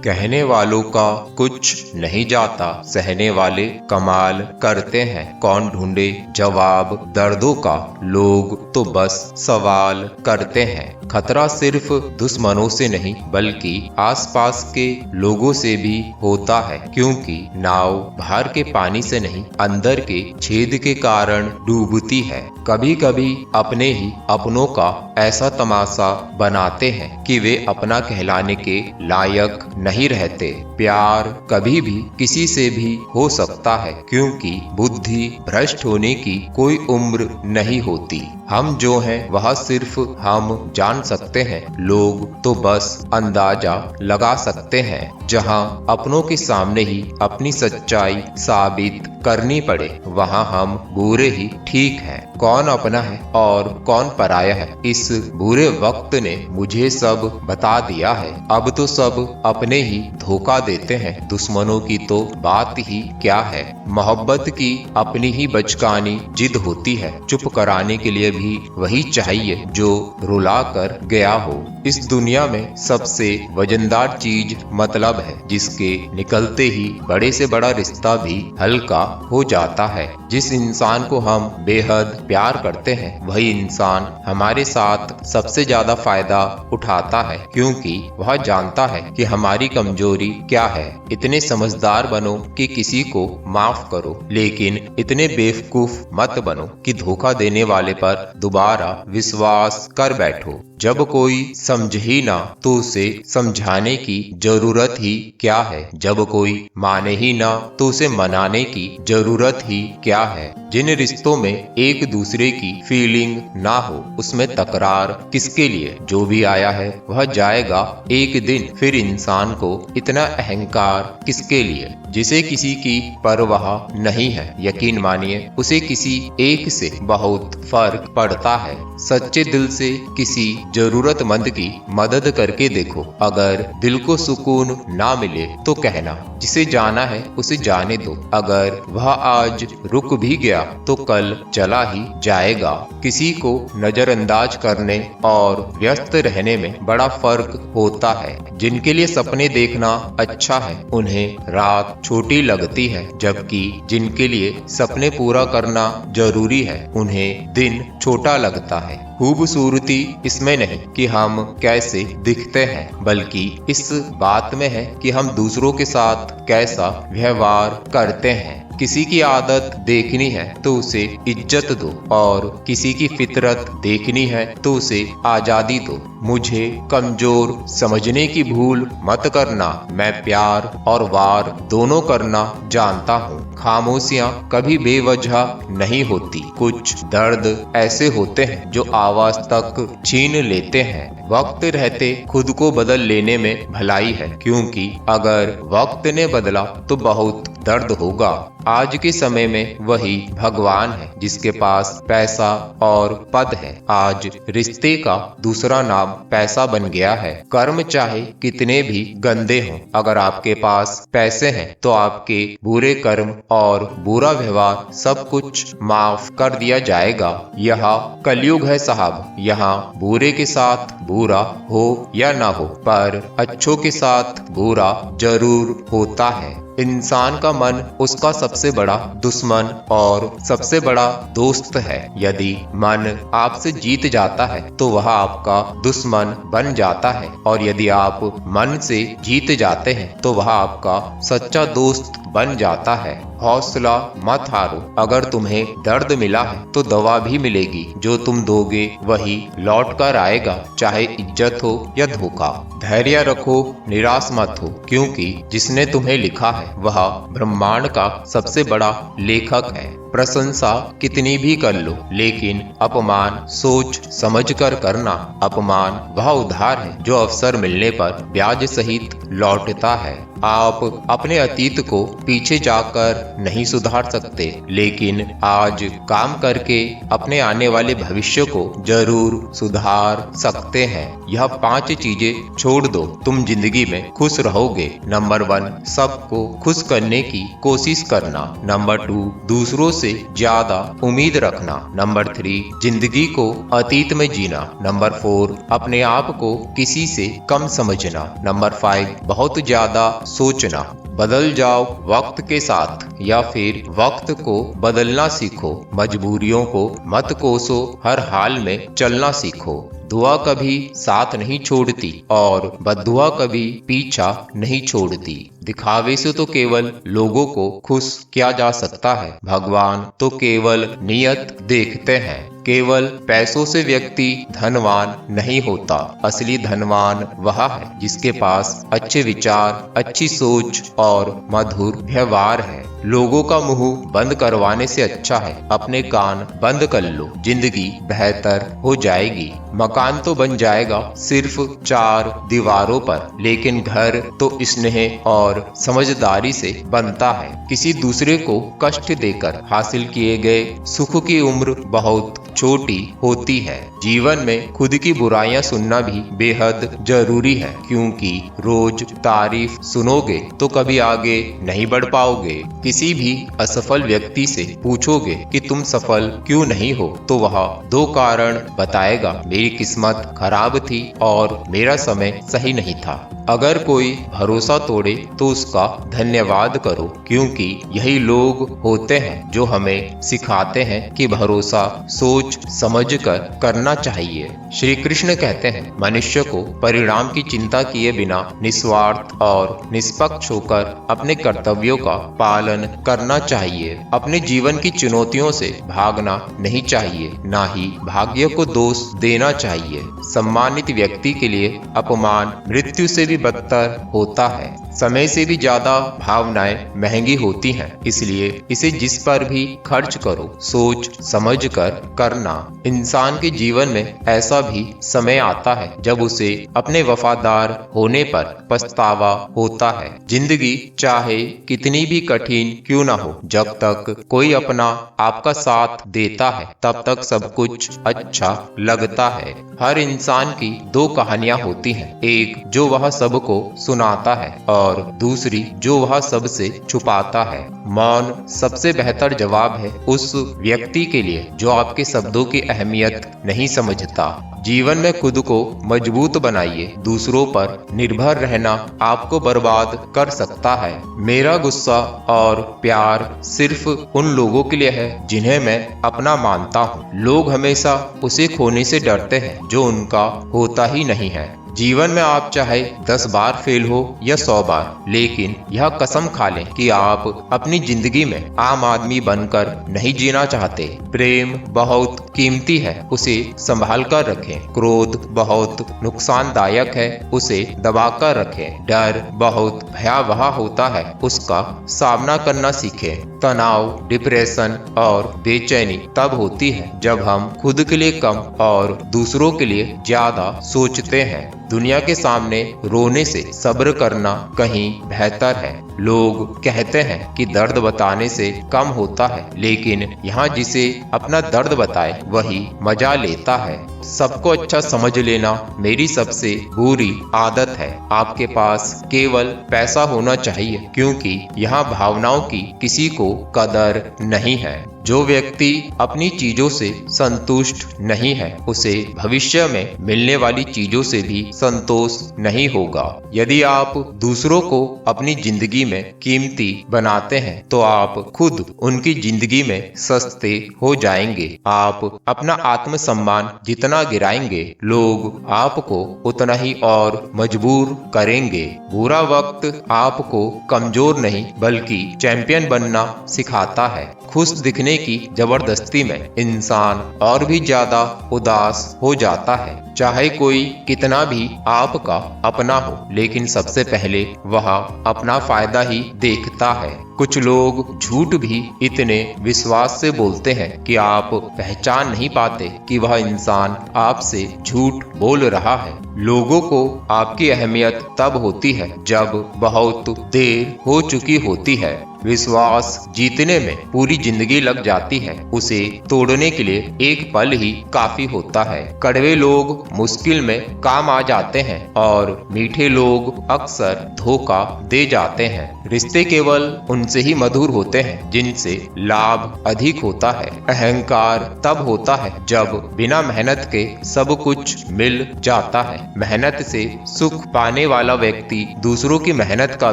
कहने वालों का कुछ नहीं जाता, सहने वाले कमाल करते हैं। कौन ढूंढे जवाब दर्दों का, लोग तो बस सवाल करते हैं। खतरा सिर्फ दुश्मनों से नहीं बल्कि आसपास के लोगों से भी होता है, क्योंकि नाव बाहर के पानी से नहीं अंदर के छेद के कारण डूबती है। कभी कभी अपने ही अपनों का ऐसा तमाशा बनाते हैं कि वे अपना कहलाने के लायक नहीं रहते। प्यार कभी भी किसी से भी हो सकता है, क्योंकि बुद्धि भ्रष्ट होने की कोई उम्र नहीं होती। हम जो हैं वह सिर्फ हम जान सकते हैं, लोग तो बस अंदाजा लगा सकते हैं। जहां अपनों के सामने ही अपनी सच्चाई साबित करनी पड़े, वहां हम बुरे ही ठीक हैं। कौन अपना है और कौन पराया है, इस बुरे वक्त ने मुझे सब बता दिया है। अब तो सब अपने ही धोखा देते हैं, दुश्मनों की तो बात ही क्या है। मोहब्बत की अपनी ही बचकानी जिद होती है, चुप कराने के लिए भी वही चाहिए जो रुला कर गया हो। इस दुनिया में सबसे वजनदार चीज मतलब है, जिसके निकलते ही बड़े से बड़ा रिश्ता भी हल्का हो जाता है। जिस इंसान को हम बेहद प्यार करते हैं, वही इंसान हमारे साथ सबसे ज्यादा फायदा उठाता है, क्योंकि वह जानता है कि हमारी कमजोरी क्या है। इतने समझदार बनो कि किसी को माफ करो, लेकिन इतने बेवकूफ मत बनो कि धोखा देने वाले पर दोबारा विश्वास कर बैठो। जब कोई समझे ही ना तो उसे समझाने की जरूरत ही क्या है। जब कोई माने ही ना तो उसे मनाने की जरूरत ही क्या है। जिन रिश्तों में एक दूसरे की फीलिंग ना हो, उसमें तकरार किसके लिए। जो भी आया है वह जाएगा एक दिन, फिर इंसान को इतना अहंकार किसके लिए। जिसे किसी की परवाह नहीं है, यकीन मानिए उसे किसी एक से बहुत फर्क पड़ता है। सच्चे दिल से किसी जरूरतमंद की मदद करके देखो, अगर दिल को सुकून ना मिले तो कहना, जिसे जाना है उसे जाने दो। अगर वह आज रुक भी गया तो कल चला ही जाएगा। किसी को नजरअंदाज करने और व्यस्त रहने में बड़ा फर्क होता है। जिनके लिए सपने देखना अच्छा है, उन्हें रात छोटी लगती है, जबकि जिनके लिए सपने पूरा करना जरूरी है, उन्हें दिन छोटा लगता है। खूबसूरती इसमें नहीं कि हम कैसे दिखते हैं, बल्कि इस बात में है कि हम दूसरों के साथ कैसा व्यवहार करते हैं। किसी की आदत देखनी है तो उसे इज्जत दो, और किसी की फितरत देखनी है तो उसे आजादी दो। मुझे कमजोर समझने की भूल मत करना, मैं प्यार और वार दोनों करना जानता हूँ। खामोशियाँ कभी बेवजह नहीं होती, कुछ दर्द ऐसे होते हैं जो आवाज तक छीन लेते हैं। वक्त रहते खुद को बदल लेने में भलाई है, क्योंकि अगर वक्त ने बदला तो बहुत दर्द होगा। आज के समय में वही भगवान है जिसके पास पैसा और पद है। आज रिश्ते का दूसरा नाम पैसा बन गया है। कर्म चाहे कितने भी गंदे हों, अगर आपके पास पैसे हैं तो आपके बुरे कर्म और बुरा व्यवहार सब कुछ माफ कर दिया जाएगा। यह कलयुग है साहब, यहाँ बुरे के साथ बुरा हो या ना हो, पर अच्छों के साथ बुरा जरूर होता है। इंसान का मन उसका सबसे बड़ा दुश्मन और सबसे बड़ा दोस्त है। यदि मन आपसे जीत जाता है तो वह आपका दुश्मन बन जाता है, और यदि आप मन से जीत जाते हैं तो वह आपका सच्चा दोस्त बन जाता है। हौसला मत हारो, अगर तुम्हें दर्द मिला है तो दवा भी मिलेगी। जो तुम दोगे वही लौट कर आएगा, चाहे इज्जत हो या धोखा। धैर्य रखो, निराश मत हो, क्योंकि जिसने तुम्हें लिखा है वह ब्रह्मांड का सबसे बड़ा लेखक है। प्रशंसा कितनी भी कर लो, लेकिन अपमान सोच समझ कर करना। अपमान वह उधार है जो अवसर मिलने पर ब्याज सहित लौटता है। आप अपने अतीत को पीछे जाकर नहीं सुधार सकते, लेकिन आज काम करके अपने आने वाले भविष्य को जरूर सुधार सकते हैं। यह 5 चीजें छोड़ दो, तुम जिंदगी में खुश रहोगे। नंबर 1, सबको खुश करने की कोशिश करना। नंबर 2, दूसरों से से ज्यादा उम्मीद रखना। नंबर 3, जिंदगी को अतीत में जीना। नंबर 4, अपने आप को किसी से कम समझना। नंबर 5, बहुत ज्यादा सोचना। बदल जाओ वक्त के साथ या फिर वक्त को बदलना सीखो। मजबूरियों को मत कोसो, हर हाल में चलना सीखो। दुआ कभी साथ नहीं छोड़ती और बद्दुआ कभी पीछा नहीं छोड़ती। दिखावे से तो केवल लोगों को खुश किया जा सकता है, भगवान तो केवल नियत देखते हैं। केवल पैसों से व्यक्ति धनवान नहीं होता, असली धनवान वह है जिसके पास अच्छे विचार, अच्छी सोच और मधुर व्यवहार है। लोगों का मुंह बंद करवाने से अच्छा है अपने कान बंद कर लो, जिंदगी बेहतर हो जाएगी। मकान तो बन जाएगा सिर्फ 4 दीवारों पर, लेकिन घर तो स्नेह और समझदारी से बनता है। किसी दूसरे को कष्ट देकर हासिल किए गए सुख की उम्र बहुत छोटी होती है। जीवन में खुद की बुराइयां सुनना भी बेहद जरूरी है, क्योंकि रोज तारीफ सुनोगे तो कभी आगे नहीं बढ़ पाओगे। किसी भी असफल व्यक्ति से पूछोगे कि तुम सफल क्यों नहीं हो, तो वह 2 कारण बताएगा, मेरी किस्मत खराब थी और मेरा समय सही नहीं था। अगर कोई भरोसा तोड़े तो उसका धन्यवाद करो, क्योंकि यही लोग होते हैं जो हमें सिखाते हैं कि भरोसा सोच समझकर करना चाहिए। श्री कृष्ण कहते हैं, मनुष्य को परिणाम की चिंता किए बिना निस्वार्थ और निष्पक्ष होकर अपने कर्तव्यों का पालन करना चाहिए। अपने जीवन की चुनौतियों से भागना नहीं चाहिए, ना ही भाग्य को दोष देना चाहिए। सम्मानित व्यक्ति के लिए अपमान मृत्यु से भी बदतर होता है। समय से भी ज्यादा भावनाएं महंगी होती हैं, इसलिए इसे जिस पर भी खर्च करो सोच समझ कर करना। इंसान के जीवन में ऐसा भी समय आता है जब उसे अपने वफादार होने पर पछतावा होता है। जिंदगी चाहे कितनी भी कठिन क्यों ना हो, जब तक कोई अपना आपका साथ देता है तब तक सब कुछ अच्छा लगता है। हर इंसान की 2 कहानियां होती हैं, एक जो वह सबको सुनाता है और दूसरी जो वह सबसे छुपाता है। मौन सबसे बेहतर जवाब है उस व्यक्ति के लिए जो आपके शब्दों की अहमियत नहीं समझता। जीवन में खुद को मजबूत बनाइए, दूसरों पर निर्भर रहना आपको बर्बाद कर सकता है। मेरा गुस्सा और प्यार सिर्फ उन लोगों के लिए है जिन्हें मैं अपना मानता हूँ। लोग हमेशा उसे खोने से डरते हैं जो उनका होता ही नहीं है। जीवन में आप चाहे 10 बार फेल हो या 100 बार, लेकिन यह कसम खा लें कि आप अपनी जिंदगी में आम आदमी बनकर नहीं जीना चाहते। प्रेम बहुत कीमती है, उसे संभाल कर रखें। क्रोध बहुत नुकसानदायक है, उसे दबा कर रखें। डर बहुत भयावह होता है, उसका सामना करना सीखें। तनाव, डिप्रेशन और बेचैनी तब होती है जब हम खुद के लिए कम और दूसरों के लिए ज्यादा सोचते हैं। दुनिया के सामने रोने से सब्र करना कहीं बेहतर है। लोग कहते हैं कि दर्द बताने से कम होता है, लेकिन यहाँ जिसे अपना दर्द बताए वही मजा लेता है। सबको अच्छा समझ लेना मेरी सबसे बुरी आदत है। आपके पास केवल पैसा होना चाहिए, क्योंकि यहाँ भावनाओं की किसी को कदर नहीं है। जो व्यक्ति अपनी चीजों से संतुष्ट नहीं है, उसे भविष्य में मिलने वाली चीजों से भी संतोष नहीं होगा। यदि आप दूसरों को अपनी जिंदगी में कीमती बनाते हैं, तो आप खुद उनकी जिंदगी में सस्ते हो जाएंगे। आप अपना आत्मसम्मान जितना गिराएंगे, लोग आपको उतना ही और मजबूर करेंगे। बुरा वक्त आपको कमजोर नहीं बल्कि चैंपियन बनना सिखाता है। खुश दिखने की जबरदस्ती में इंसान और भी ज्यादा उदास हो जाता है। चाहे कोई कितना भी आपका अपना हो, लेकिन सबसे पहले वह अपना फायदा ही देखता है। कुछ लोग झूठ भी इतने विश्वास से बोलते हैं कि आप पहचान नहीं पाते कि वह इंसान आपसे झूठ बोल रहा है। लोगों को आपकी अहमियत तब होती है जब बहुत देर हो चुकी होती है। विश्वास जीतने में पूरी जिंदगी लग जाती है, उसे तोड़ने के लिए एक पल ही काफी होता है। कड़वे लोग मुश्किल में काम आ जाते हैं और मीठे लोग अक्सर धोखा दे जाते हैं। रिश्ते केवल उनसे ही मधुर होते हैं जिनसे लाभ अधिक होता है। अहंकार तब होता है जब बिना मेहनत के सब कुछ मिल जाता है। मेहनत से सुख पाने वाला व्यक्ति दूसरों की मेहनत का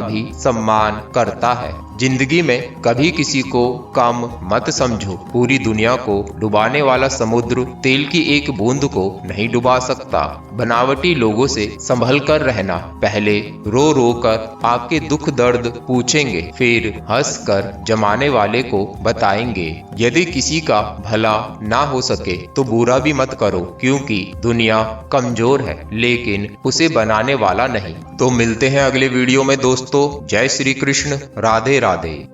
भी सम्मान करता है। जिंदगी में कभी किसी को कम मत समझो। पूरी दुनिया को डुबाने वाला समुद्र तेल की एक बूंद को नहीं डुबा सकता। बनावटी लोगों से संभल कर रहना। पहले रो रो कर आपके दुख दर्द पूछेंगे, फिर हंस कर जमाने वाले को बताएंगे। यदि किसी का भला ना हो सके तो बुरा भी मत करो, क्योंकि दुनिया कमजोर है लेकिन उसे बनाने वाला नहीं। तो मिलते हैं अगले वीडियो में दोस्तों। जय श्री कृष्ण। राधे राधे।